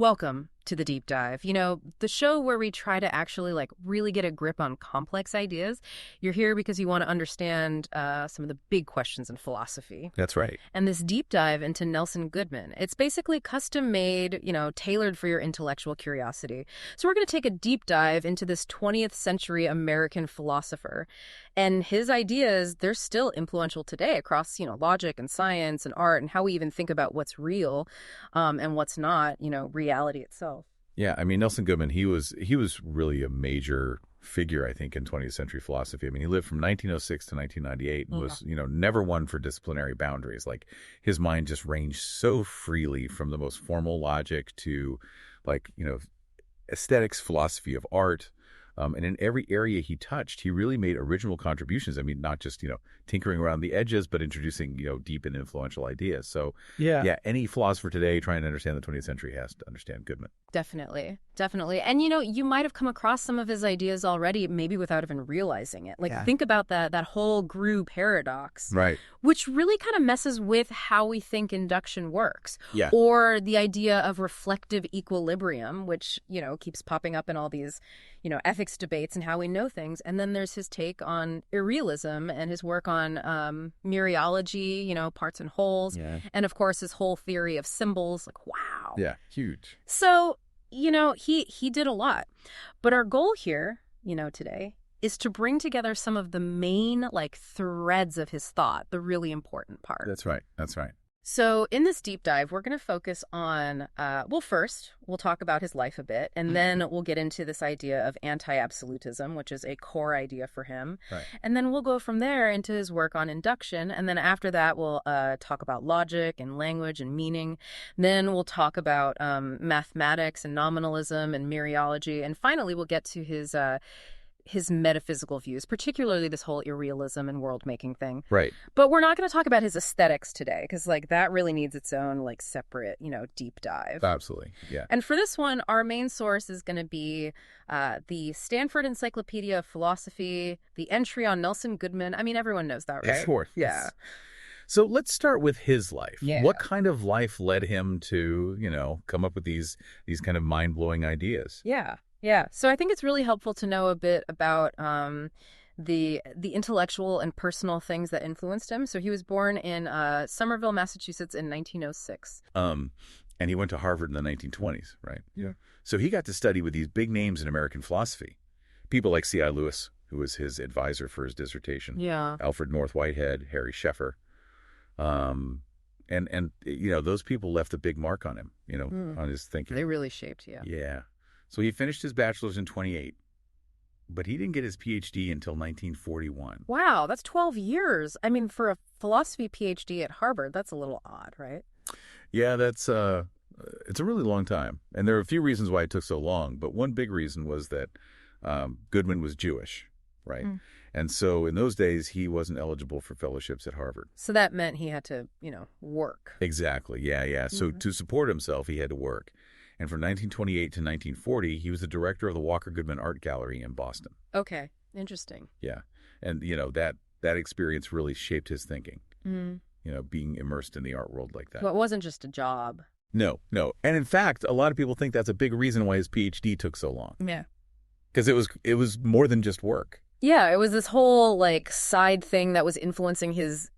Welcome to the deep dive. The show where we try to actually really get a grip on complex ideas. You're here because you want to understand some of the big questions in philosophy. That's right. And this deep dive into Nelson Goodman, it's basically custom made, tailored for your intellectual curiosity. So we're going to take a deep dive into this 20th century American philosopher. And his ideas, they're still influential today across, logic and science and art and how we even think about what's real and what's not, reality itself. Yeah, I mean, Nelson Goodman, he was really a major figure, I think, in 20th century philosophy. I mean, he lived from 1906 to 1998 and was, never one for disciplinary boundaries. Like, his mind just ranged so freely from the most formal logic to, aesthetics, philosophy of art. And in every area he touched, he really made original contributions. I mean, not just, tinkering around the edges, but introducing, deep and influential ideas. So, yeah, any philosopher today trying to understand the 20th century has to understand Goodman. Definitely. And, you might have come across some of his ideas already, maybe without even realizing it. Think about that whole GRU paradox, right? Which really kind of messes with how we think induction works. Yeah. Or the idea of reflective equilibrium, which, keeps popping up in all these, ethics debates and how we know things. And then there's his take on irrealism and his work on mereology, parts and wholes. Yeah. And, of course, his whole theory of symbols. Wow. Yeah, huge. So, he did a lot. But our goal here, today, is to bring together some of the main, threads of his thought, the really important part. That's right. So in this deep dive, we're going to focus on, first, we'll talk about his life a bit, and then we'll get into this idea of anti-absolutism, which is a core idea for him. Right. And then we'll go from there into his work on induction, and then after that, we'll talk about logic and language and meaning. Then we'll talk about mathematics and nominalism and mereology, and finally, we'll get to his metaphysical views, particularly this whole irrealism and world-making thing. Right. But we're not going to talk about his aesthetics today because, that really needs its own, separate, deep dive. Absolutely, yeah. And for this one, our main source is going to be the Stanford Encyclopedia of Philosophy, the entry on Nelson Goodman. I mean, everyone knows that, right? Of course. Yeah. So let's start with his life. Yeah. What kind of life led him to, come up with these kind of mind-blowing ideas? Yeah. So I think it's really helpful to know a bit about the intellectual and personal things that influenced him. So he was born in Somerville, Massachusetts in 1906. And he went to Harvard in the 1920s, right? Yeah. So he got to study with these big names in American philosophy. People like C.I. Lewis, who was his advisor for his dissertation. Yeah. Alfred North Whitehead, Harry Sheffer. And those people left a big mark on him, on his thinking. They really shaped, yeah. Yeah. So he finished his bachelor's in 28, but he didn't get his PhD until 1941. Wow, that's 12 years. I mean, for a philosophy PhD at Harvard, that's a little odd, right? Yeah, it's a really long time. And there are a few reasons why it took so long, but one big reason was that Goodman was Jewish, right? Mm. And so in those days, he wasn't eligible for fellowships at Harvard. So that meant he had to, work. Exactly, yeah. So to support himself, he had to work. And from 1928 to 1940, he was the director of the Walker Goodman Art Gallery in Boston. Okay, interesting. Yeah. And, that experience really shaped his thinking, being immersed in the art world like that. Well, it wasn't just a job. No. And in fact, a lot of people think that's a big reason why his PhD took so long. Yeah. Because it was more than just work. Yeah, it was this whole, side thing that was influencing his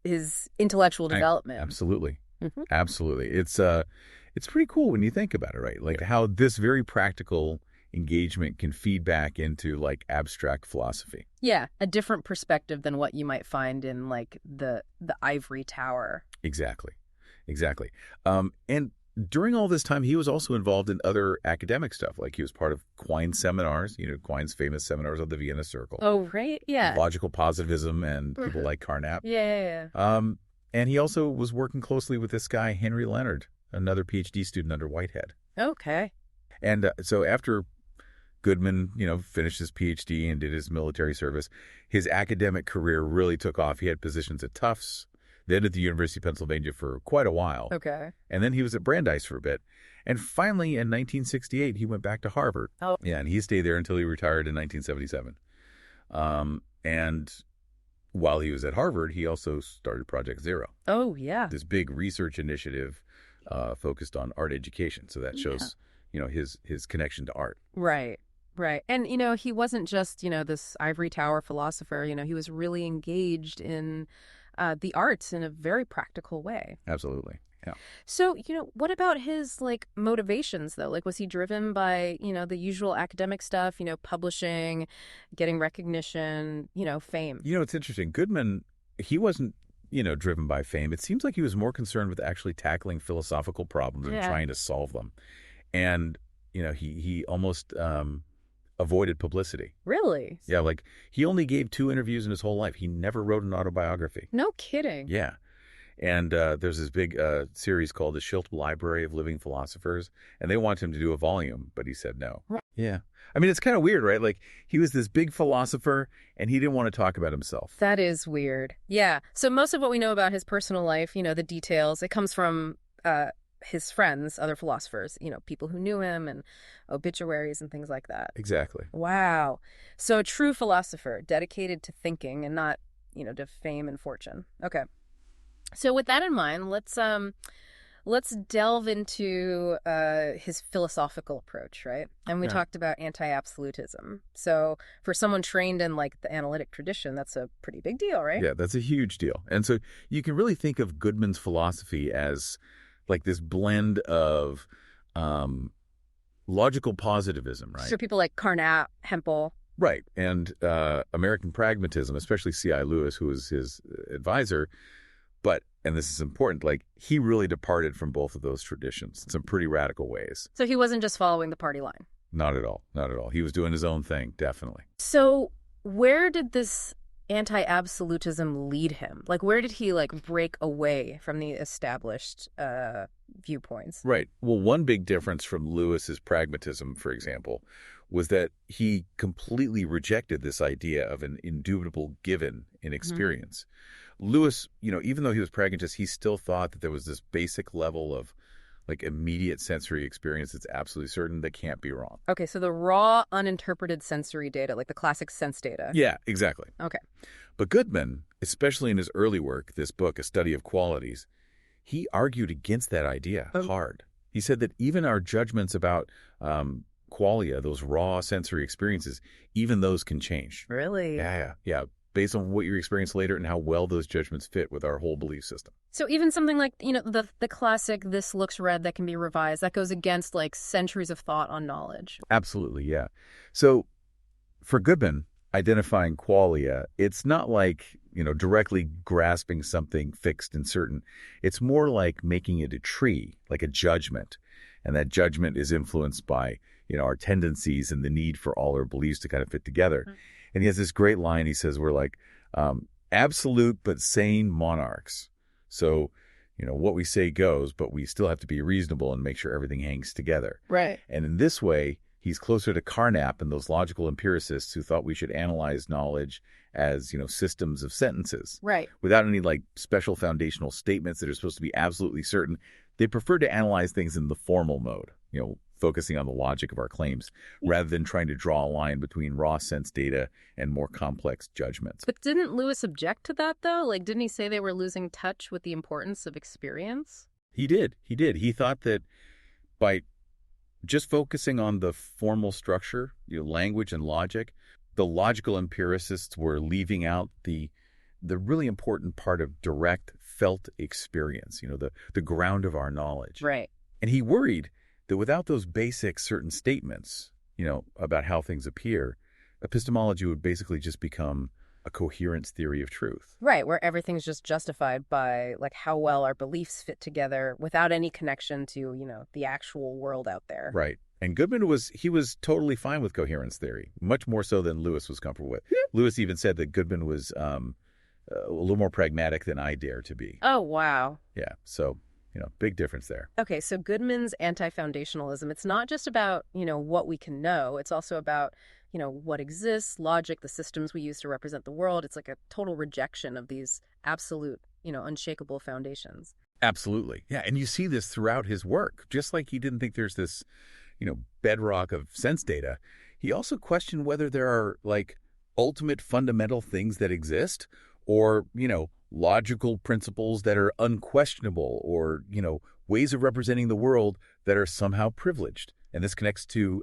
intellectual development. Absolutely. Mm-hmm. Absolutely. It's pretty cool when you think about it, right? How this very practical engagement can feed back into abstract philosophy. Yeah, a different perspective than what you might find in the ivory tower. Exactly. And during all this time, he was also involved in other academic stuff. He was part of Quine's seminars, Quine's famous seminars on the Vienna Circle. Oh, right, yeah. Logical positivism and people like Carnap. Yeah. And he also was working closely with this guy, Henry Leonard, another PhD student under Whitehead. Okay. And so after Goodman, finished his PhD and did his military service, his academic career really took off. He had positions at Tufts, then at the University of Pennsylvania for quite a while. Okay. And then he was at Brandeis for a bit. And finally, in 1968, he went back to Harvard. Oh. Yeah, and he stayed there until he retired in 1977. And while he was at Harvard, he also started Project Zero. Oh, yeah. This big research initiative focused on art education. So that shows, his connection to art. Right. Right. And, he wasn't just, this ivory tower philosopher. He was really engaged in the arts in a very practical way. Absolutely. Yeah. So, what about his like motivations though? Like, was he driven by, the usual academic stuff, publishing, getting recognition, fame? It's interesting. Goodman, he wasn't, driven by fame. It seems like he was more concerned with actually tackling philosophical problems and Yeah. trying to solve them. And, he almost avoided publicity. Really? Yeah, like he only gave 2 interviews in his whole life. He never wrote an autobiography. No kidding. Yeah. And there's this big series called The Schilt Library of Living Philosophers, and they want him to do a volume, but he said no. Right. Yeah. I mean, it's kind of weird, right? Like, he was this big philosopher, and he didn't want to talk about himself. That is weird. Yeah. So most of what we know about his personal life, the details, it comes from his friends, other philosophers, people who knew him and obituaries and things like that. Exactly. Wow. So a true philosopher, dedicated to thinking and not, to fame and fortune. Okay. So with that in mind, let's delve into his philosophical approach, right? And we talked about anti-absolutism. So for someone trained in like the analytic tradition, that's a pretty big deal, right? Yeah, that's a huge deal. And so you can really think of Goodman's philosophy as like this blend of logical positivism, right? So people like Carnap, Hempel. Right. And American pragmatism, especially C.I. Lewis, who was his advisor. But, and this is important, like he really departed from both of those traditions in some pretty radical ways. So he wasn't just following the party line. Not at all. Not at all. He was doing his own thing, definitely. So where did this anti-absolutism lead him? Like, where did he like break away from the established viewpoints? Right. Well, one big difference from Lewis's pragmatism, for example, was that he completely rejected this idea of an indubitable given in experience. Lewis, even though he was pragmatist, he still thought that there was this basic level of like immediate sensory experience that's absolutely certain that can't be wrong. Okay, so the raw, uninterpreted sensory data, like the classic sense data. Yeah, exactly. Okay. But Goodman, especially in his early work, this book, A Study of Qualities, he argued against that idea hard. He said that even our judgments about qualia, those raw sensory experiences, even those can change. Really? Yeah. Based on what you experience later and how well those judgments fit with our whole belief system. So even something like, the classic, this looks red, that can be revised, that goes against like centuries of thought on knowledge. Absolutely, yeah. So for Goodman, identifying qualia, it's not like, directly grasping something fixed and certain. It's more like making it a tree, like a judgment. And that judgment is influenced by, our tendencies and the need for all our beliefs to kind of fit together. Mm-hmm. And he has this great line. He says, we're like absolute but sane monarchs. So, what we say goes, but we still have to be reasonable and make sure everything hangs together. Right. And in this way, he's closer to Carnap and those logical empiricists who thought we should analyze knowledge as, systems of sentences. Right. Without any like special foundational statements that are supposed to be absolutely certain. They prefer to analyze things in the formal mode, focusing on the logic of our claims rather than trying to draw a line between raw sense data and more complex judgments. But didn't Lewis object to that, though? Like, didn't he say they were losing touch with the importance of experience? He did. He thought that by just focusing on the formal structure, language and logic, the logical empiricists were leaving out the really important part of direct felt experience, the ground of our knowledge. Right. And he worried that without those basic certain statements, about how things appear, epistemology would basically just become a coherence theory of truth. Right, where everything's just justified by like how well our beliefs fit together without any connection to, the actual world out there. Right. And Goodman was totally fine with coherence theory, much more so than Lewis was comfortable with. Lewis even said that Goodman was a little more pragmatic than I dare to be. Oh, wow. Yeah. So, big difference there. Okay, so Goodman's anti-foundationalism, it's not just about, what we can know. It's also about, what exists, logic, the systems we use to represent the world. It's like a total rejection of these absolute, unshakable foundations. Absolutely. Yeah, and you see this throughout his work. Just like he didn't think there's this, bedrock of sense data, he also questioned whether there are, like, ultimate fundamental things that exist or, logical principles that are unquestionable or, ways of representing the world that are somehow privileged. And this connects to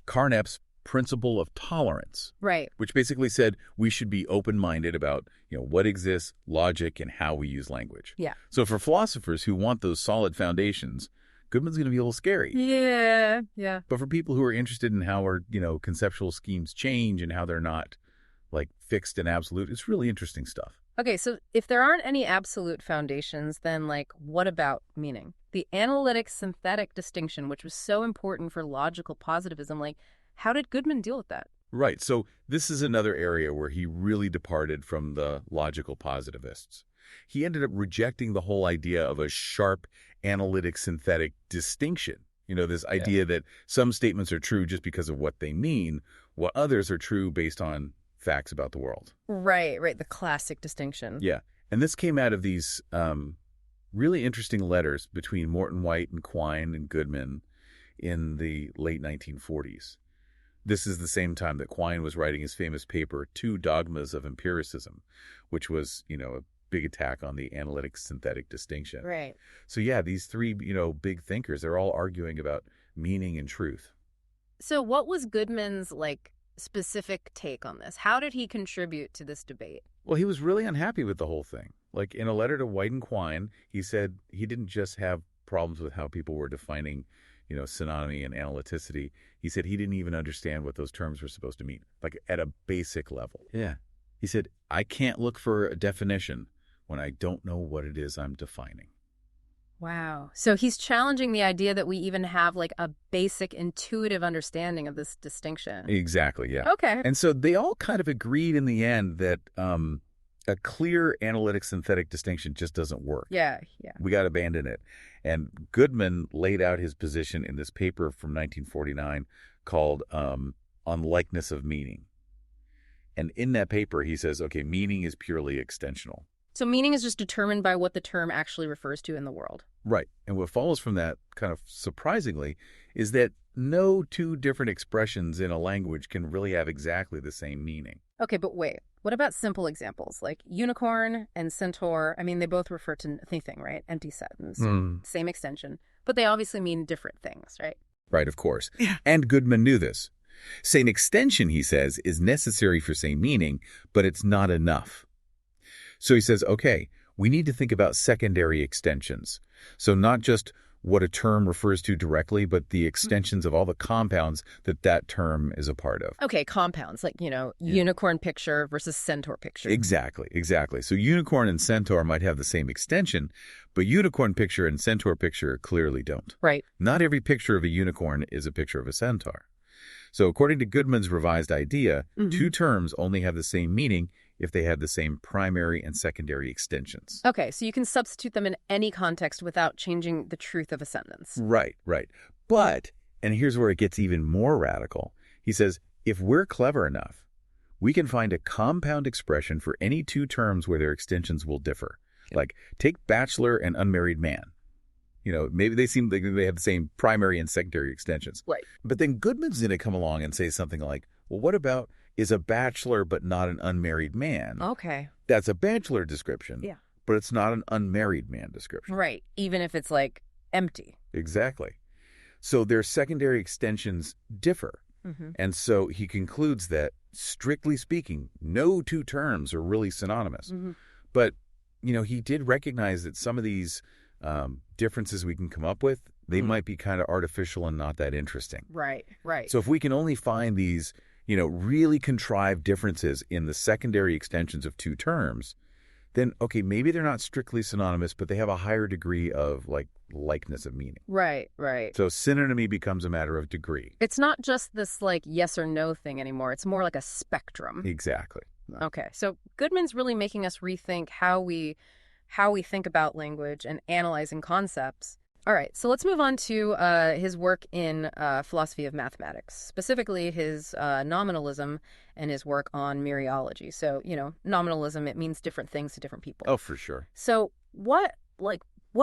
Carnap's principle of tolerance, Right. which basically said we should be open-minded about, what exists, logic, and how we use language. Yeah. So for philosophers who want those solid foundations, Goodman's going to be a little scary. Yeah. Yeah. But for people who are interested in how our, conceptual schemes change and how they're not like fixed and absolute, it's really interesting stuff. Okay, so if there aren't any absolute foundations, then what about meaning? The analytic synthetic distinction, which was so important for logical positivism, how did Goodman deal with that? Right. So this is another area where he really departed from the logical positivists. He ended up rejecting the whole idea of a sharp analytic synthetic distinction. This idea that some statements are true just because of what they mean, while others are true based on facts about the world. Right. The classic distinction. Yeah. And this came out of these really interesting letters between Morton White and Quine and Goodman in the late 1940s. This is the same time that Quine was writing his famous paper, Two Dogmas of Empiricism, which was, a big attack on the analytic synthetic distinction. Right. So yeah, these three, big thinkers, they're all arguing about meaning and truth. So what was Goodman's, specific take on this? How did he contribute to this debate? Well, he was really unhappy with the whole thing. In a letter to White and Quine, he said he didn't just have problems with how people were defining, synonymy and analyticity. He said he didn't even understand what those terms were supposed to mean, at a basic level. Yeah. He said, I can't look for a definition when I don't know what it is I'm defining. Wow. So he's challenging the idea that we even have a basic intuitive understanding of this distinction. Exactly, yeah. Okay. And so they all kind of agreed in the end that a clear analytic synthetic distinction just doesn't work. Yeah. We got to abandon it. And Goodman laid out his position in this paper from 1949 called On Likeness of Meaning. And in that paper, he says, okay, meaning is purely extensional. So meaning is just determined by what the term actually refers to in the world. Right. And what follows from that, kind of surprisingly, is that no two different expressions in a language can really have exactly the same meaning. Okay, but wait. What about simple examples like unicorn and centaur? I mean, they both refer to anything, right? Empty sentence, same extension. But they obviously mean different things, right? Right, of course. Yeah. And Goodman knew this. Same extension, he says, is necessary for same meaning, but it's not enough. So he says, okay, we need to think about secondary extensions. So not just what a term refers to directly, but the extensions of all the compounds that term is a part of. Okay, compounds, unicorn picture versus centaur picture. Exactly. So unicorn and centaur might have the same extension, but unicorn picture and centaur picture clearly don't. Right. Not every picture of a unicorn is a picture of a centaur. So according to Goodman's revised idea, two terms only have the same meaning if they have the same primary and secondary extensions. Okay, so you can substitute them in any context without changing the truth of a sentence. Right. But, and here's where it gets even more radical, he says, if we're clever enough, we can find a compound expression for any two terms where their extensions will differ. Like, take bachelor and unmarried man. Maybe they seem like they have the same primary and secondary extensions. Right. But then Goodman's going to come along and say something like, well, what about is a bachelor but not an unmarried man? Okay. That's a bachelor description. Yeah. But it's not an unmarried man description. Right. Even if it's empty. Exactly. So their secondary extensions differ. And so he concludes that, strictly speaking, no two terms are really synonymous. But, he did recognize that some of these differences we can come up with, they might be kind of artificial and not that interesting. Right. So if we can only find these, really contrived differences in the secondary extensions of two terms, then, okay, maybe they're not strictly synonymous, but they have a higher degree of, likeness of meaning. Right. So synonymy becomes a matter of degree. It's not just this, yes or no thing anymore. It's more like a spectrum. Exactly. Okay. So Goodman's really making us rethink how we think about language and analyzing concepts. All right, so let's move on to his work in philosophy of mathematics, specifically his nominalism and his work on mereology. So, nominalism, it means different things to different people. Oh, for sure. So what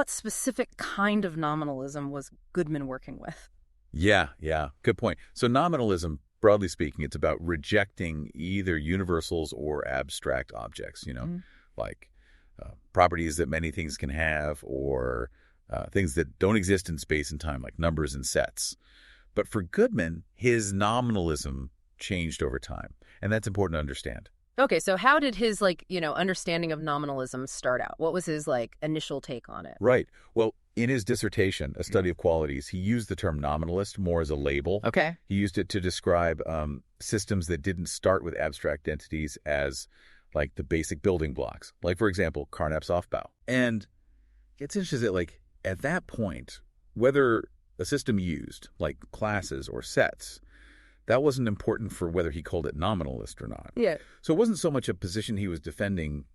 specific kind of nominalism was Goodman working with? Yeah, good point. So nominalism, broadly speaking, it's about rejecting either universals or abstract objects, properties that many things can have or things that don't exist in space and time, like numbers and sets. But for Goodman, his nominalism changed over time, and that's important to understand. Okay, so how did his, like, understanding of nominalism start out? What was his, like, initial take on it? Right. Well, in his dissertation, A Study of Qualities, he used the term nominalist more as a label. Okay. He used it to describe systems that didn't start with abstract entities as like the basic building blocks. Like, for example, Carnap's Aufbau. And it's interesting that, like, at that point, whether a system used, like classes or sets, that wasn't important for whether he called it nominalist or not. Yeah. So it wasn't so much a position he was defending,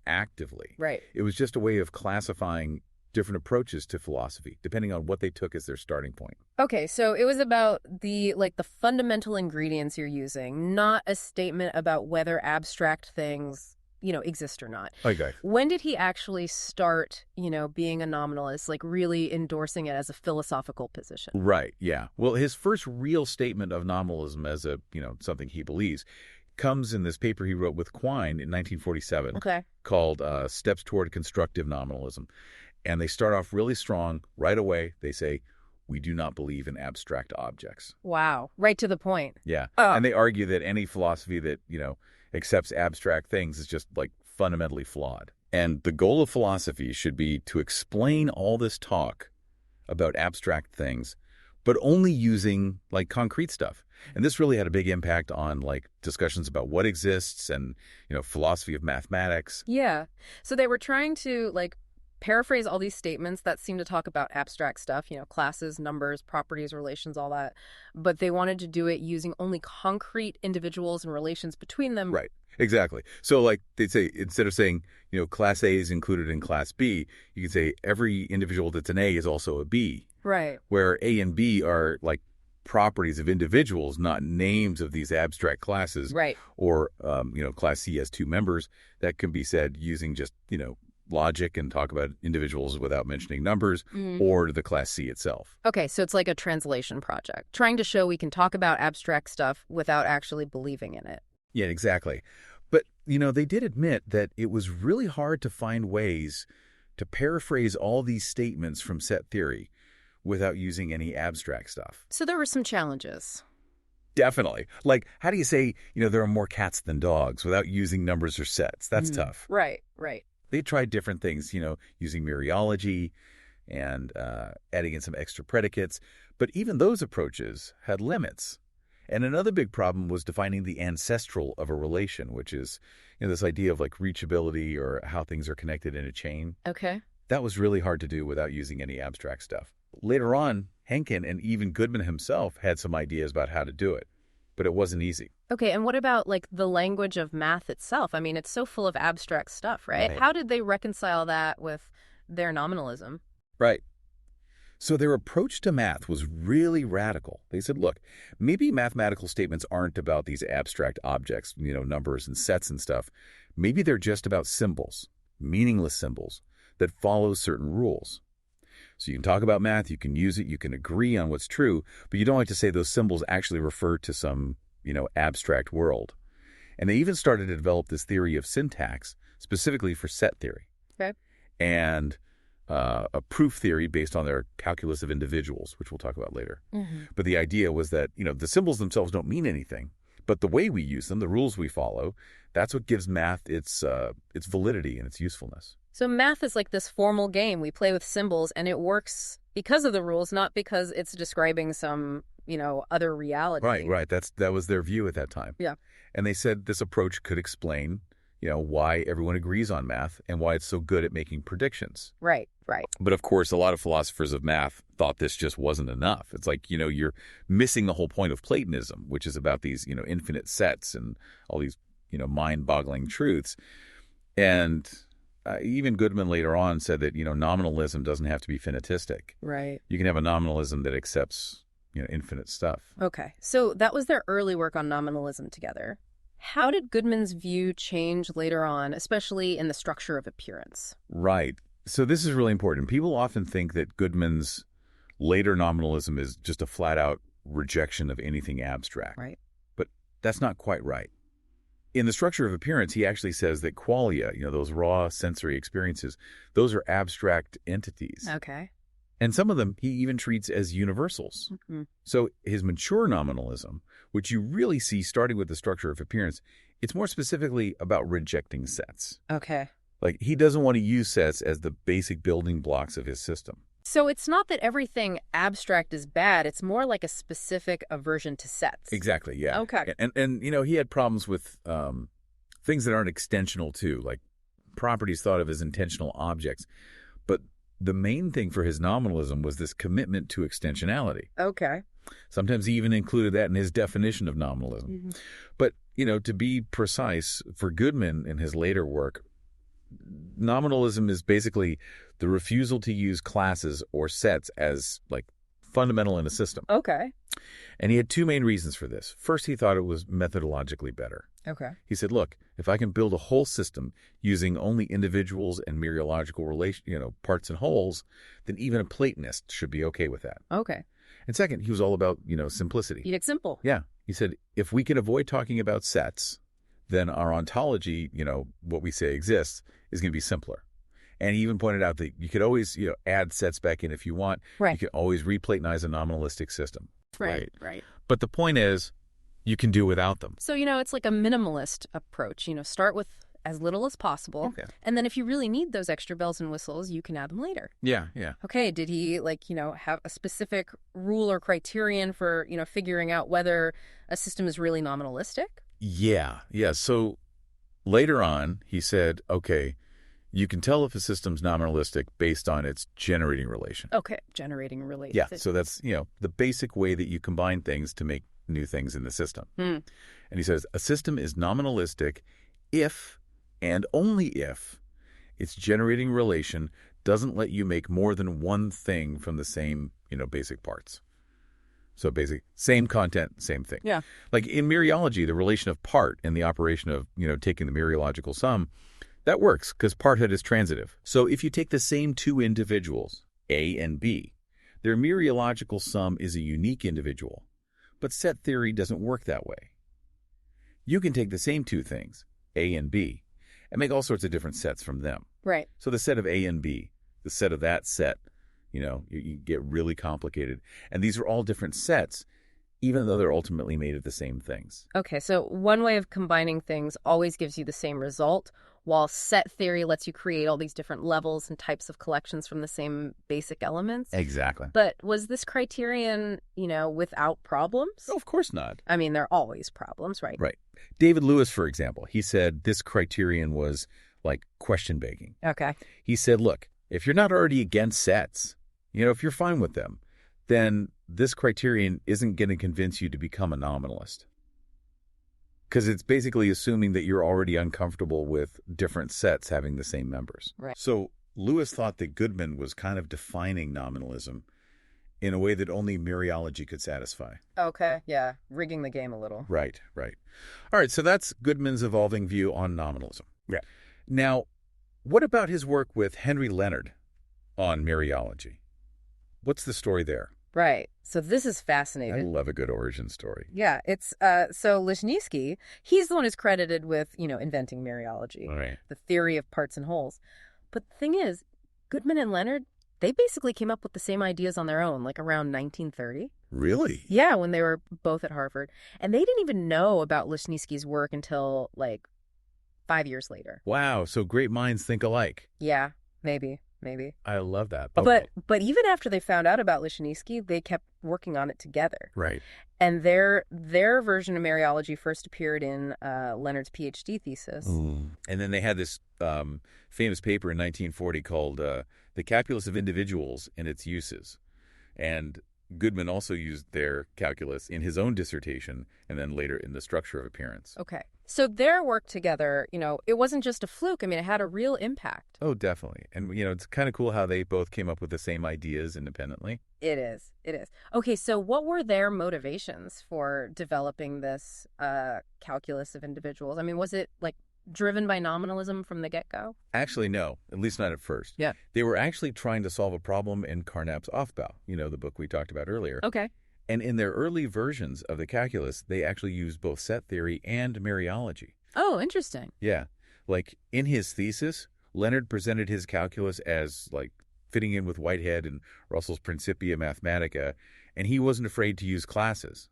actively. Right. It was just a way of classifying different approaches to philosophy, depending on what they took as their starting point. Okay, so it was about the fundamental ingredients you're using, not a statement about whether abstract things, exist or not. Okay. When did he actually start, being a nominalist, like really endorsing it as a philosophical position? Right, yeah. Well, his first real statement of nominalism as a, something he believes comes in this paper he wrote with Quine in 1947 called Steps Toward Constructive Nominalism. And they start off really strong right away. They say, we do not believe in abstract objects. Wow. Right to the point. Yeah. And they argue that any philosophy that, accepts abstract things is just like fundamentally flawed. And the goal of philosophy should be to explain all this talk about abstract things, but only using like concrete stuff. And this really had a big impact on like discussions about what exists and, philosophy of mathematics. Yeah. So they were trying to like paraphrase all these statements that seem to talk about abstract stuff, classes, numbers, properties, relations, all that. But they wanted to do it using only concrete individuals and relations between them. Right. Exactly. So like they'd say, instead of saying, class A is included in class B, you could say every individual that's an A is also a B. Right. Where A and B are like properties of individuals, not names of these abstract classes. Right. Or, class C has two members. That can be said using just, logic and talk about individuals without mentioning numbers, or the class C itself. Okay, so it's like a translation project, trying to show we can talk about abstract stuff without actually believing in it. Yeah, exactly. But, they did admit that it was really hard to find ways to paraphrase all these statements from set theory without using any abstract stuff. So there were some challenges. Definitely. Like, how do you say, there are more cats than dogs without using numbers or sets? That's tough. Right. They tried different things, using mereology and adding in some extra predicates. But even those approaches had limits. And another big problem was defining the ancestral of a relation, which is this idea of like reachability or how things are connected in a chain. Okay. That was really hard to do without using any abstract stuff. Later on, Henkin and even Goodman himself had some ideas about how to do it, but it wasn't easy. Okay, and what about like the language of math itself? I mean, it's so full of abstract stuff, right? How did they reconcile that with their nominalism? Right. So their approach to math was really radical. They said, look, maybe mathematical statements aren't about these abstract objects, numbers and sets and stuff. Maybe they're just about symbols, meaningless symbols that follow certain rules. So you can talk about math, you can use it, you can agree on what's true, but you don't like to say those symbols actually refer to some, abstract world. And they even started to develop this theory of syntax specifically for set theory. Okay. And a proof theory based on their calculus of individuals, which we'll talk about later. But the idea was that, the symbols themselves don't mean anything, but the way we use them, the rules we follow, that's what gives math its validity and its usefulness. So math is like this formal game. We play with symbols, and it works because of the rules, not because it's describing some, other reality. Right. That was their view at that time. Yeah. And they said this approach could explain, why everyone agrees on math and why it's so good at making predictions. Right. But of course, a lot of philosophers of math thought this just wasn't enough. It's like, you're missing the whole point of Platonism, which is about these, infinite sets and all these, mind-boggling truths. And even Goodman later on said that, nominalism doesn't have to be finitistic. Right. You can have a nominalism that accepts, infinite stuff. Okay. So that was their early work on nominalism together. How did Goodman's view change later on, especially in the structure of appearance? Right. So this is really important. People often think that Goodman's later nominalism is just a flat-out rejection of anything abstract. Right. But that's not quite right. In the structure of appearance, he actually says that qualia, those raw sensory experiences, those are abstract entities. Okay. And some of them he even treats as universals. Mm-hmm. So his mature nominalism, which you really see starting with the structure of appearance, it's more specifically about rejecting sets. Okay. Like, he doesn't want to use sets as the basic building blocks of his system. So it's not that everything abstract is bad. It's more like a specific aversion to sets. Exactly, yeah. Okay. And he had problems with things that aren't extensional, too, like properties thought of as intensional objects. But the main thing for his nominalism was this commitment to extensionality. Okay. Sometimes he even included that in his definition of nominalism. Mm-hmm. But, to be precise, for Goodman in his later work, nominalism is basically the refusal to use classes or sets as, like, fundamental in a system. Okay. And he had two main reasons for this. First, he thought it was methodologically better. Okay. He said, look, if I can build a whole system using only individuals and mereological parts and wholes, then even a Platonist should be okay with that. Okay. And second, he was all about, simplicity. Eat it simple. Yeah. He said, if we can avoid talking about sets, then our ontology, what we say exists, is going to be simpler. And he even pointed out that you could always, add sets back in if you want. Right. You can always replatonize a nominalistic system. Right. But the point is, you can do without them. So, it's like a minimalist approach. Start with as little as possible. Okay. And then if you really need those extra bells and whistles, you can add them later. Yeah. Okay. Did he, have a specific rule or criterion for, figuring out whether a system is really nominalistic? Yeah. So later on, he said, okay, you can tell if a system's nominalistic based on its generating relation. Okay. Generating relation. Yeah. So that's, the basic way that you combine things to make new things in the system. And he says, a system is nominalistic if and only if its generating relation doesn't let you make more than one thing from the same, basic parts. So basic, same content, same thing. Yeah. Like in mereology, the relation of part and the operation of, taking the mereological sum, that works because parthood is transitive. So if you take the same two individuals, A and B, their mereological sum is a unique individual. But set theory doesn't work that way. You can take the same two things, A and B, and make all sorts of different sets from them. Right. So the set of A and B, the set of that set, you get really complicated. And these are all different sets, even though they're ultimately made of the same things. Okay, so one way of combining things always gives you the same result, while set theory lets you create all these different levels and types of collections from the same basic elements. Exactly. But was this criterion, without problems? No, of course not. I mean, there are always problems, right? Right. David Lewis, for example, he said this criterion was like question begging. Okay. He said, look, if you're not already against sets, if you're fine with them, then this criterion isn't going to convince you to become a nominalist. Because it's basically assuming that you're already uncomfortable with different sets having the same members. Right. So Lewis thought that Goodman was kind of defining nominalism in a way that only mereology could satisfy. Okay, yeah. Rigging the game a little. Right. All right, so that's Goodman's evolving view on nominalism. Yeah. Now, what about his work with Henry Leonard on mereology? What's the story there? Right. So this is I fascinating. love a good origin story. Yeah, it's so Lishniewski, he's the one who's credited with, inventing mereology, Right. the theory of parts and wholes. But the thing is, Goodman and Leonard, they basically came up with the same ideas on their own, like around 1930. Really? Yeah, when they were both at Harvard. And they didn't even know about Lishniewski's work until, 5 years later. Wow, so great minds think alike. Yeah, maybe. I love that. But even after they found out about Lishniewski, they kept working on it together. Right. And their version of mereology first appeared in Leonard's PhD thesis. And then they had this famous paper in 1940 called The Calculus of Individuals and Its Uses. And Goodman also used their calculus in his own dissertation and then later in the structure of appearance. Okay. So their work together, it wasn't just a fluke. I mean, it had a real impact. Oh, definitely. And, it's kind of cool how they both came up with the same ideas independently. It is. Okay, so what were their motivations for developing this calculus of individuals? I mean, was it, driven by nominalism from the get-go? Actually, no, at least not at first. Yeah. They were actually trying to solve a problem in Carnap's Aufbau, the book we talked about earlier. Okay. And in their early versions of the calculus, they actually used both set theory and mereology. Oh, interesting. Yeah. Like in his thesis, Leonard presented his calculus as fitting in with Whitehead and Russell's Principia Mathematica, and he wasn't afraid to use classes.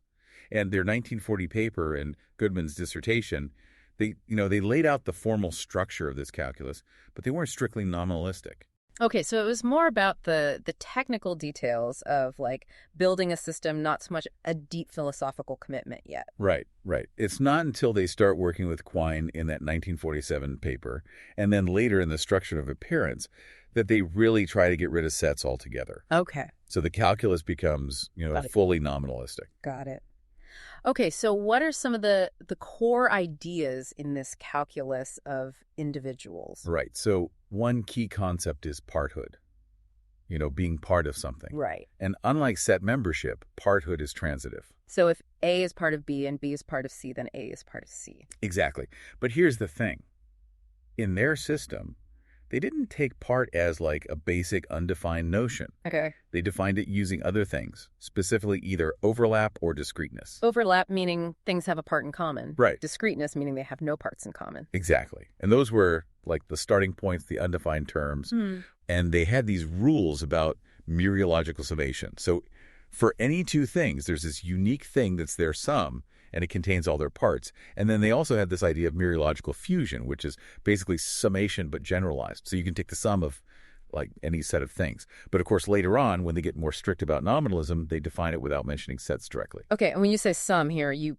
And their 1940 paper and Goodman's dissertation, they laid out the formal structure of this calculus, but they weren't strictly nominalistic. Okay, so it was more about the technical details of like building a system, not so much a deep philosophical commitment yet. Right, right. It's not until they start working with Quine in that 1947 paper, and then later in the structure of appearance, that they really try to get rid of sets altogether. Okay, So the calculus becomes, got it. fully nominalistic. Got it. Okay, so what are some of the core ideas in this calculus of individuals? Right. So one key concept is parthood, being part of something. Right. And unlike set membership, parthood is transitive. So if A is part of B and B is part of C, then A is part of C. Exactly. But here's the thing. In their system, they didn't take part as like a basic undefined notion. Okay. They defined it using other things, specifically either overlap or discreteness. Overlap meaning things have a part in common. Right. Discreteness meaning they have no parts in common. Exactly. And those were like the starting points, the undefined terms. And they had these rules about mereological summation. So for any two things, there's this unique thing that's their sum, and it contains all their parts. And then they also had this idea of mereological fusion, which is basically summation but generalized. So you can take the sum of like any set of things. But of course, later on, when they get more strict about nominalism, they define it without mentioning sets directly. Okay, and when you say sum here, you